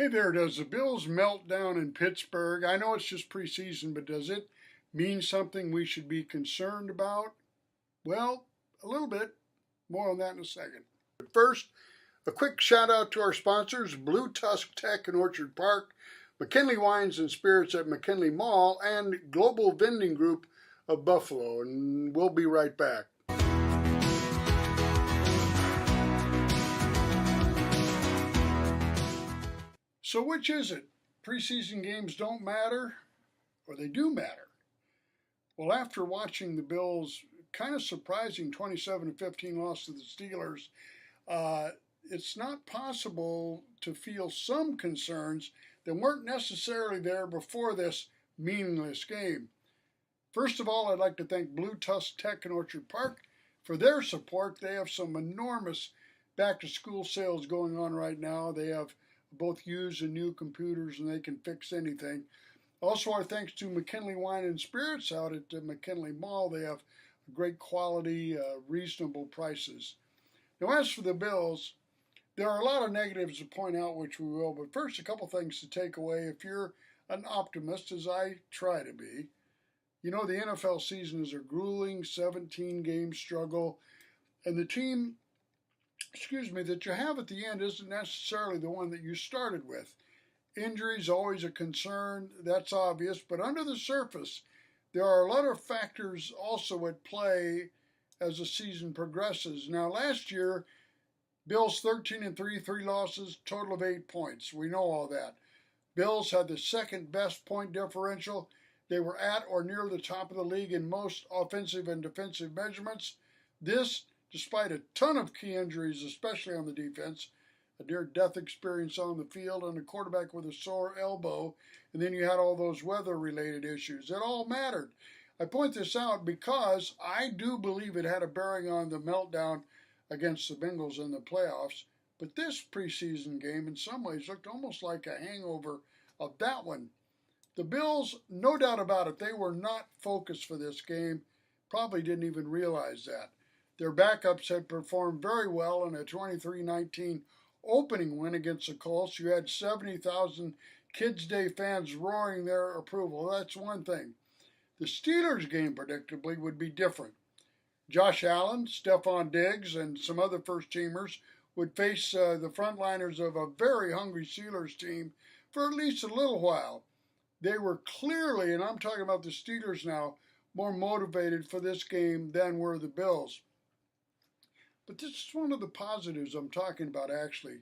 Hey there, does the Bills meltdown in Pittsburgh? I know it's just preseason, but does it mean something we should be concerned about? Well, a little bit. More on that in a second. But first, a quick shout out to our sponsors, Blue Tusk Tech in Orchard Park, McKinley Wines and Spirits at McKinley Mall, and Global Vending Group of Buffalo. And we'll be right back. So which is it? Preseason games don't matter, or they do matter? Well, after watching the Bills' kind of surprising 27-15 loss to the Steelers, it's not possible to feel some concerns that weren't necessarily there before this meaningless game. First of all, I'd like to thank Blue Tusk Tech in Orchard Park for their support. They have some enormous back-to-school sales going on right now. They have both used and new computers, and they can fix anything. Also, our thanks to McKinley Wine and Spirits out at the McKinley Mall. They have great quality, reasonable prices. Now, as for the Bills, there are a lot of negatives to point out, which we will. But first, a couple things to take away if you're an optimist, as I try to be. You know, the NFL season is a grueling 17-game struggle, and the team that you have at the end isn't necessarily the one that you started with. Injuries always a concern, that's obvious, but under the surface, there are a lot of factors also at play as the season progresses. Now, last year, Bills 13-3, 3 losses, total of 8 points. We know all that. Bills had the second best point differential. They were at or near the top of the league in most offensive and defensive measurements. This, despite a ton of key injuries, especially on the defense, a near-death experience on the field, and a quarterback with a sore elbow, and then you had all those weather-related issues. It all mattered. I point this out because I do believe it had a bearing on the meltdown against the Bengals in the playoffs, but this preseason game in some ways looked almost like a hangover of that one. The Bills, no doubt about it, they were not focused for this game, probably didn't even realize that. Their backups had performed very well in a 23-19 opening win against the Colts. You had 70,000 Kids Day fans roaring their approval. That's one thing. The Steelers game, predictably, would be different. Josh Allen, Stephon Diggs, and some other first-teamers would face the frontliners of a very hungry Steelers team for at least a little while. They were clearly, and I'm talking about the Steelers now, more motivated for this game than were the Bills. But this is one of the positives I'm talking about, actually.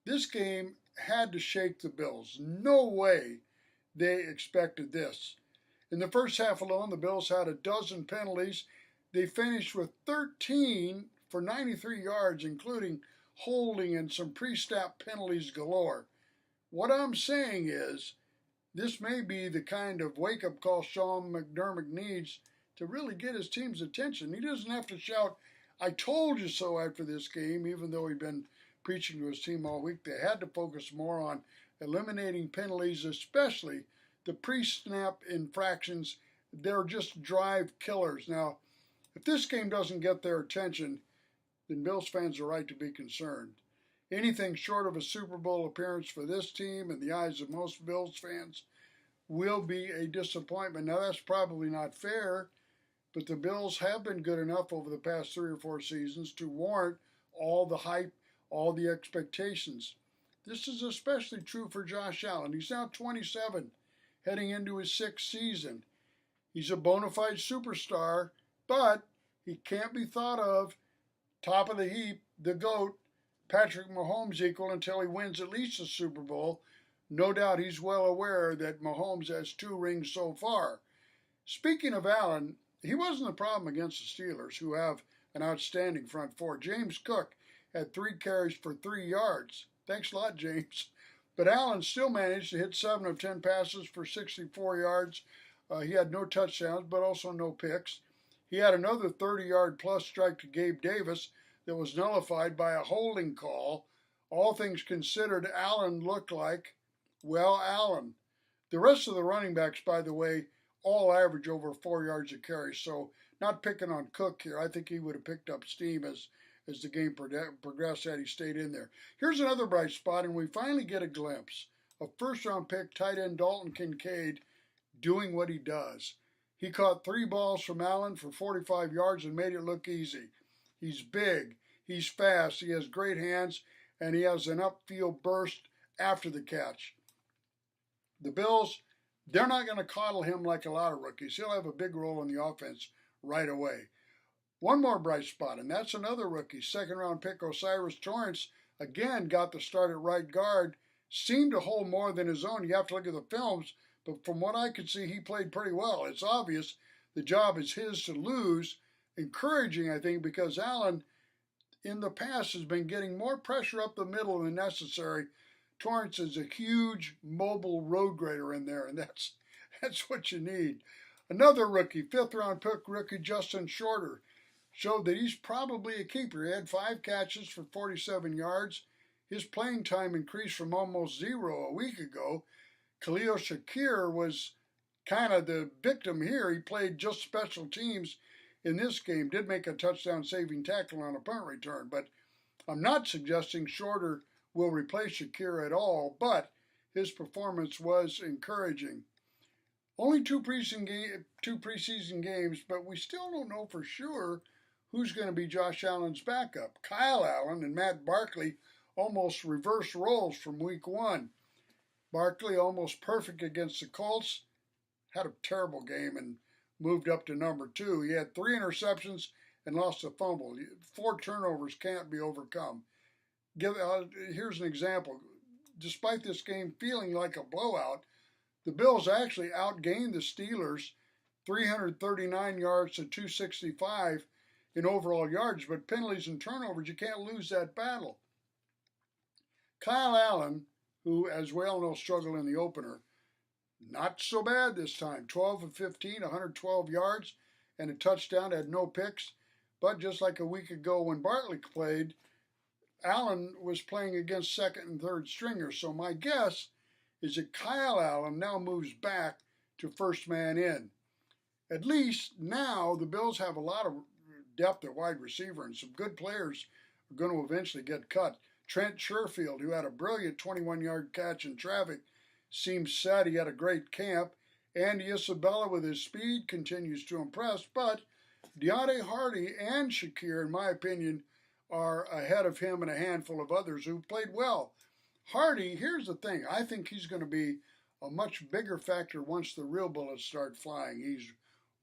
This game had to shake the Bills. No way they expected this. In the first half alone, the Bills had a dozen penalties. They finished with 13 for 93 yards, including holding and some pre-snap penalties galore. What I'm saying is, this may be the kind of wake-up call Sean McDermott needs to really get his team's attention. He doesn't have to shout, "I told you so," after this game, even though he'd been preaching to his team all week. They had to focus more on eliminating penalties, especially the pre-snap infractions. They're just drive killers. Now, if this game doesn't get their attention, then Bills fans are right to be concerned. Anything short of a Super Bowl appearance for this team, in the eyes of most Bills fans, will be a disappointment. Now, that's probably not fair, but the Bills have been good enough over the past 3 or 4 seasons to warrant all the hype, all the expectations. This is especially true for Josh Allen. He's now 27, heading into his 6th season. He's a bona fide superstar, but he can't be thought of top of the heap, the GOAT, Patrick Mahomes equal until he wins at least a Super Bowl. No doubt he's well aware that Mahomes has 2 rings so far. Speaking of Allen, he wasn't the problem against the Steelers, who have an outstanding front four. James Cook had 3 carries for 3 yards. Thanks a lot, James. But Allen still managed to hit 7 of 10 passes for 64 yards. He had no touchdowns, but also no picks. He had another 30-yard plus strike to Gabe Davis that was nullified by a holding call. All things considered, Allen looked like, well, Allen. The rest of the running backs, by the way, all average over 4 yards a carry. So not picking on Cook here. I think he would have picked up steam as as the game progressed had he stayed in there. Here's another bright spot, and we finally get a glimpse of first-round pick tight end Dalton Kincaid doing what he does. He caught 3 balls from Allen for 45 yards and made it look easy. He's big, he's fast, he has great hands, and he has an upfield burst after the catch. The Bills, they're not going to coddle him like a lot of rookies. He'll have a big role in the offense right away. One more bright spot, and that's another rookie. Second-round pick O'Cyrus Torrence, again, got the start at right guard. Seemed to hold more than his own. You have to look at the films, but from what I could see, he played pretty well. It's obvious the job is his to lose. Encouraging, I think, because Allen, in the past, has been getting more pressure up the middle than necessary. Torrence is a huge mobile road grader in there, and that's what you need. Another rookie, 5th-round pick rookie Justin Shorter, showed that he's probably a keeper. He had 5 catches for 47 yards. His playing time increased from almost 0 a week ago. Khalil Shakir was kind of the victim here. He played just special teams in this game, did make a touchdown-saving tackle on a punt return, but I'm not suggesting Shorter will replace Shakir at all, but his performance was encouraging. Only 2 preseason games, but we still don't know for sure who's going to be Josh Allen's backup. Kyle Allen and Matt Barkley almost reversed roles from week 1. Barkley almost perfect against the Colts, had a terrible game and moved up to number 2. He had 3 interceptions and lost a fumble. 4 turnovers can't be overcome. Here's an example. Despite this game feeling like a blowout, the Bills actually outgained the Steelers 339 yards to 265 in overall yards, but penalties and turnovers, you can't lose that battle. Kyle Allen, who, as we all know, struggled in the opener, not so bad this time. 12 of 15, 112 yards, and a touchdown, had no picks. But just like a week ago when Barkley played, Allen was playing against second and third stringers. So my guess is that Kyle Allen now moves back to first man in. At least now the Bills have a lot of depth at wide receiver, and some good players are going to eventually get cut. Trent Sherfield, who had a brilliant 21-yard catch in traffic, seems set. He had a great camp. Andy Isabella, with his speed, continues to impress. But Deontay Hardy and Shakir, in my opinion, are ahead of him and a handful of others who played well. Hardy, here's the thing. I think he's going to be a much bigger factor once the real bullets start flying. He's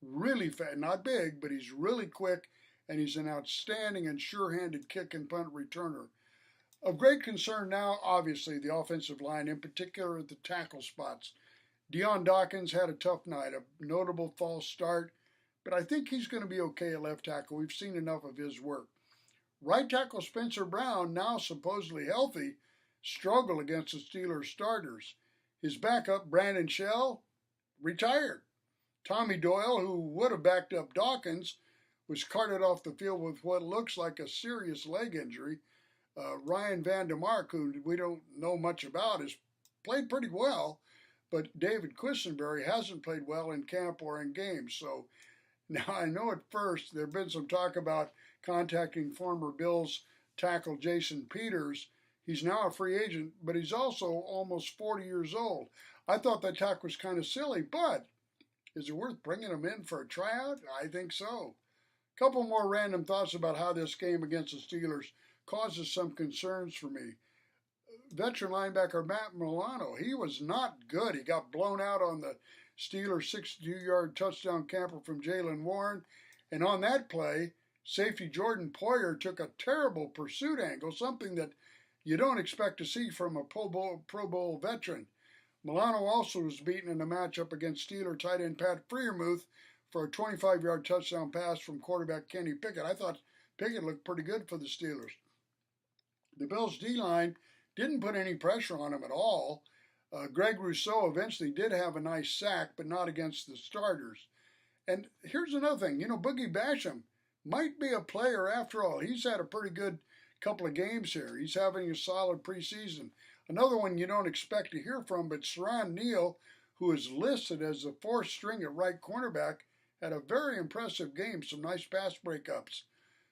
really fast, not big, but he's really quick, and he's an outstanding and sure-handed kick and punt returner. Of great concern now, obviously, the offensive line, in particular at the tackle spots. Deion Dawkins had a tough night, a notable false start, but I think he's going to be okay at left tackle. We've seen enough of his work. Right tackle Spencer Brown, now supposedly healthy, struggled against the Steelers starters. His backup, Brandon Shell, retired. Tommy Doyle, who would have backed up Dawkins, was carted off the field with what looks like a serious leg injury. Ryan Van DeMark, who we don't know much about, has played pretty well, but David Quisenberry hasn't played well in camp or in games. So now I know at first there had been some talk about contacting former Bills tackle Jason Peters. He's now a free agent, but he's also almost 40 years old. I thought that talk was kind of silly, but is it worth bringing him in for a tryout? I think so. A couple more random thoughts about how this game against the Steelers causes some concerns for me. Veteran linebacker Matt Milano, he was not good. He got blown out on the Steelers' 62-yard touchdown camper from Jaylen Warren. And on that play, safety Jordan Poyer took a terrible pursuit angle, something that you don't expect to see from a Pro Bowl veteran. Milano also was beaten in a matchup against Steeler tight end Pat Freiermuth for a 25-yard touchdown pass from quarterback Kenny Pickett. I thought Pickett looked pretty good for the Steelers. The Bills' D-line didn't put any pressure on him at all. Greg Rousseau eventually did have a nice sack, but not against the starters. And here's another thing. Boogie Basham might be a player after all. He's had a pretty good couple of games here. He's having a solid preseason. Another one you don't expect to hear from, but Saran Neal, who is listed as the 4th string at right cornerback, had a very impressive game, some nice pass breakups.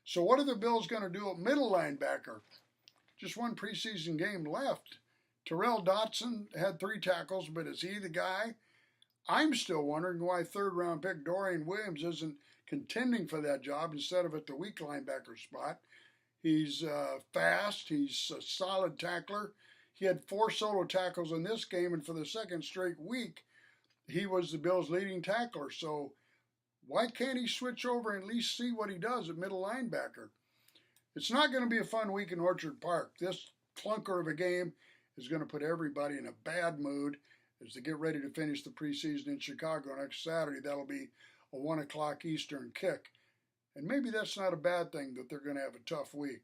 So what are the Bills going to do at middle linebacker? Just one preseason game left. Terrell Dotson had 3 tackles, but is he the guy? I'm still wondering why third-round pick Dorian Williams isn't contending for that job instead of at the weak linebacker spot. He's fast. He's a solid tackler. He had 4 solo tackles in this game, and for the second straight week, he was the Bills' leading tackler. So why can't he switch over and at least see what he does at middle linebacker? It's not going to be a fun week in Orchard Park. This clunker of a game is going to put everybody in a bad mood as they get ready to finish the preseason in Chicago next Saturday. That'll be a 1 o'clock Eastern kick. And maybe that's not a bad thing that they're going to have a tough week.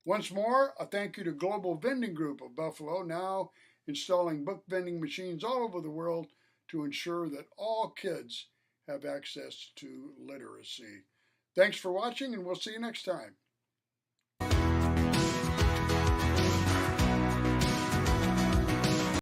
Once more, a thank you to Global Vending Group of Buffalo, now installing book vending machines all over the world to ensure that all kids have access to literacy. Thanks for watching, and we'll see you next time.